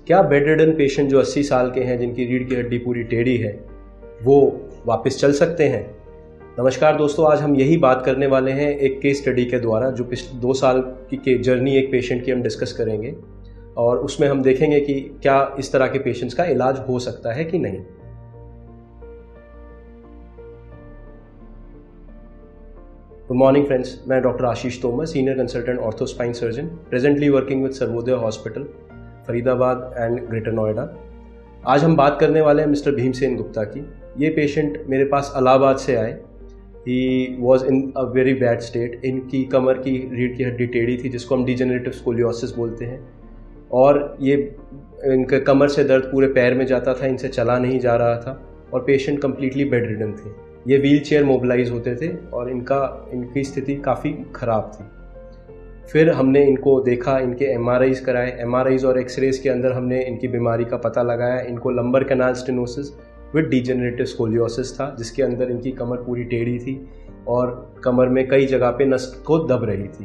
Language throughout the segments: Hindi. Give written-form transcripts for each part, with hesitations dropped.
क्या बेड रिडन पेशेंट जो 80 साल के हैं, जिनकी रीढ़ की हड्डी पूरी टेढ़ी है, वो वापस चल सकते हैं? नमस्कार दोस्तों, आज हम यही बात करने वाले हैं एक केस स्टडी के द्वारा, जो पिछले 2 साल की जर्नी एक पेशेंट की हम डिस्कस करेंगे और उसमें हम देखेंगे कि क्या इस तरह के पेशेंट्स का इलाज हो सकता है कि नहीं। गुड मॉर्निंग फ्रेंड्स, मैं doctor Ashish Tomar, senior consultant ortho spine surgeon, presently working with Sarvodaya hospital, Faridabad and greater Noida. आज हम बात करने वाले हैं मिस्टर भीमसेन गुप्ता की। ये पेशेंट मेरे पास इलाहाबाद से आए। He was in a very bad state. इनकी कमर की रीढ़ की हड्डी टेढ़ी थी, जिसको हम डिजेनरेटिव स्कोलियोसिस बोलते हैं, और ये इनके कमर से दर्द पूरे पैर में जाता था, इनसे चला नहीं जा रहा था और पेशेंट कम्प्लीटली बेड रिडन थे। ये व्हील चेयर मोबिलाइज होते थे और इनकी स्थिति काफ़ी ख़राब थी। फिर हमने इनको देखा, इनके एमआरआईज कराए। एमआरआईज और एक्सरेज के अंदर हमने इनकी बीमारी का पता लगाया। इनको lumbar canal stenosis with degenerative scoliosis था, जिसके अंदर इनकी कमर पूरी टेढ़ी थी और कमर में कई जगह पे नस को दब रही थी।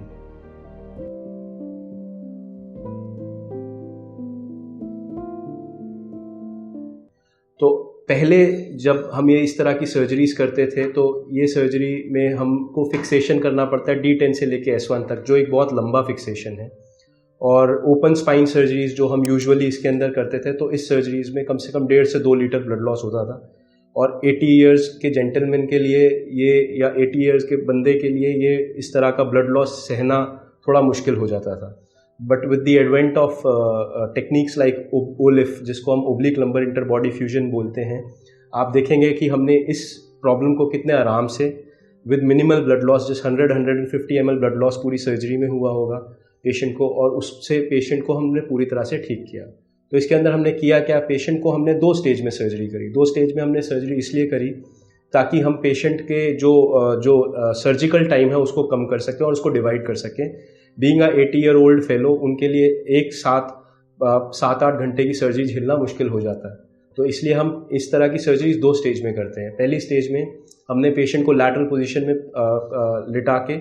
तो पहले जब हम ये इस तरह की सर्जरीज करते थे, तो ये सर्जरी में हमको फिक्सेशन करना पड़ता है D10 से लेके S1 तक, जो एक बहुत लंबा फिक्सेशन है। और ओपन स्पाइन सर्जरीज जो हम यूजुअली इसके अंदर करते थे, तो इस सर्जरीज में कम से कम 1.5 से 2 लीटर ब्लड लॉस होता था। और 80 ईयर्स के जेंटलमैन के लिए ये, या 80 ईयर्स के बंदे के लिए ये इस तरह का ब्लड लॉस सहना थोड़ा मुश्किल हो जाता था। But with the advent of techniques like OLIF, जिसको हम ओब्लिक लंबर इंटरबॉडी फ्यूजन बोलते हैं, आप देखेंगे कि हमने इस प्रॉब्लम को कितने आराम से विद मिनिमल ब्लड लॉस, जिस 100-150 ml ब्लड लॉस पूरी सर्जरी में हुआ होगा पेशेंट को, और उससे पेशेंट को हमने पूरी तरह से ठीक किया। तो इसके अंदर हमने किया क्या, पेशेंट को हमने 2 स्टेज में सर्जरी करी। 2 स्टेज में हमने सर्जरी इसलिए करी ताकि हम पेशेंट के जो सर्जिकल टाइम है उसको कम कर सकें और उसको डिवाइड कर सकें। बीइंग अ 80-year-old फेलो, उनके लिए एक साथ 7-8 घंटे की सर्जरी झेलना मुश्किल हो जाता है। तो इसलिए हम इस तरह की सर्जरी 2 स्टेज में करते हैं। पहली स्टेज में हमने पेशेंट को लैटरल पोजीशन में लिटा के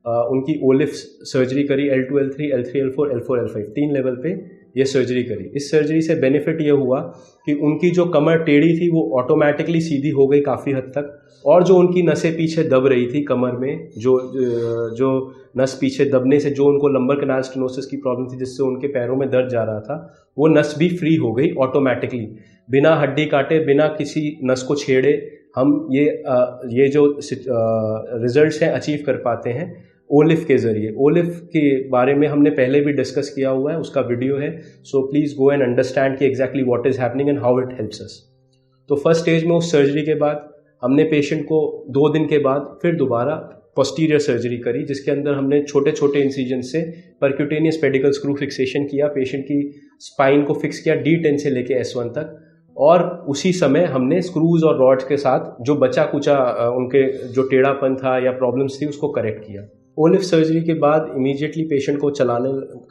उनकी ओलिफ सर्जरी करी। L2, L3, L3, L4, L4, L5 3 level पे ये सर्जरी करी। इस सर्जरी से बेनिफिट ये हुआ कि उनकी जो कमर टेढ़ी थी वो ऑटोमेटिकली सीधी हो गई काफ़ी हद तक, और जो उनकी नसें पीछे दब रही थी कमर में, जो नस पीछे दबने से जो उनको लंबर कैनाल स्टेनोसिस की प्रॉब्लम थी, जिससे उनके पैरों में दर्द जा रहा था, वो नस भी फ्री हो गई ऑटोमेटिकली, बिना हड्डी काटे, बिना किसी नस को छेड़े। हम ये जो रिजल्ट्स हैं अचीव कर पाते हैं ओलिफ के ज़रिए। ओलिफ के बारे में हमने पहले भी डिस्कस किया हुआ है, उसका वीडियो है, so please go and understand कि exactly what is happening and how it helps us. तो फर्स्ट स्टेज में उस सर्जरी के बाद हमने पेशेंट को 2 दिन के बाद फिर दोबारा पोस्टीरियर सर्जरी करी, जिसके अंदर हमने छोटे छोटे इंसिजन से परक्यूटेनियस पेडिकल स्क्रू फिक्सेशन किया, पेशेंट की स्पाइन को फिक्स किया D10 से लेके S1 तक, और उसी समय हमने स्क्रूज और रॉड्स के साथ जो बचा कुचा उनके जो टेढ़ापन था या प्रॉब्लम्स थी उसको करेक्ट किया। ओलिफ सर्जरी के बाद इमीडिएटली पेशेंट को चलाने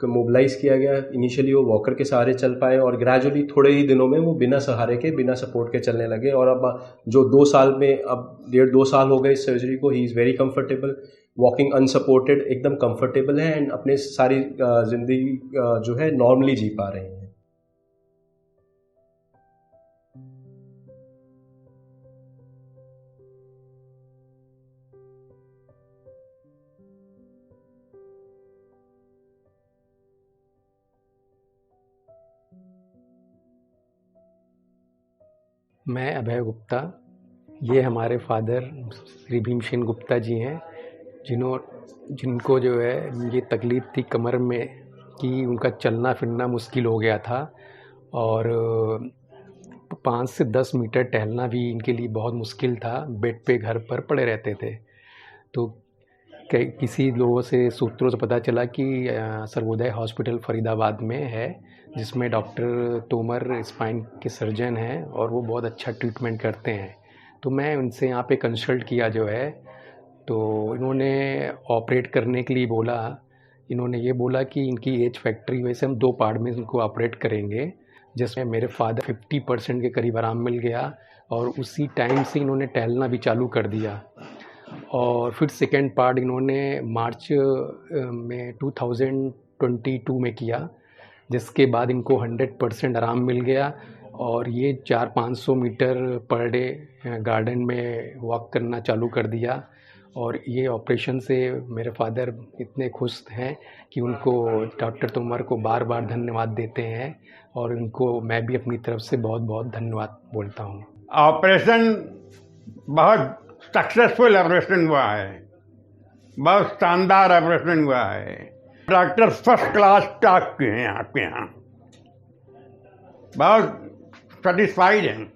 मोबिलाइज किया गया। इनिशियली वो वॉकर के सहारे चल पाए और ग्रेजुअली थोड़े ही दिनों में वो बिना सहारे के, बिना सपोर्ट के चलने लगे। और अब जो 2 साल में, अब 1.5-2 साल हो गए इस सर्जरी को, he is very comfortable, walking unsupported, एकदम कंफर्टेबल है एंड अपने सारी ज़िंदगी जो है नॉर्मली जी पा रहे हैं। मैं अभय गुप्ता, ये हमारे फादर श्री भीमसेन गुप्ता जी हैं, जिनको जो है ये तकलीफ़ थी कमर में कि उनका चलना फिरना मुश्किल हो गया था और 5 से 10 मीटर टहलना भी इनके लिए बहुत मुश्किल था। बेड पे घर पर पड़े रहते थे। तो किसी लोगों से, सूत्रों से पता चला कि सर्वोदय हॉस्पिटल फरीदाबाद में है, जिसमें डॉक्टर तोमर स्पाइन के सर्जन हैं और वो बहुत अच्छा ट्रीटमेंट करते हैं। तो मैं उनसे यहाँ पे कंसल्ट किया जो है, तो इन्होंने ऑपरेट करने के लिए बोला। इन्होंने ये बोला कि इनकी एज फैक्ट्री वैसे हम 2 पार्ट में इनको ऑपरेट करेंगे, जिसमें मेरे फादर 50% के करीब आराम मिल गया और उसी टाइम से इन्होंने टहलना भी चालू कर दिया। और फिर सेकेंड पार्ट इन्होंने मार्च में 2022 में किया। जिसके बाद इनको 100% आराम मिल गया और ये 400-500 मीटर पर डे गार्डन में वॉक करना चालू कर दिया। और ये ऑपरेशन से मेरे फादर इतने खुश हैं कि उनको डॉक्टर तोमर को बार बार धन्यवाद देते हैं और उनको मैं भी अपनी तरफ से बहुत बहुत धन्यवाद बोलता हूँ। ऑपरेशन बहुत सक्सेसफुल ऑपरेशन हुआ है, बहुत शानदार ऑपरेशन हुआ है। डॉक्टर फर्स्ट क्लास स्टाफ के हैं आपके यहाँ, बहुत सेटिस्फाइड हैं।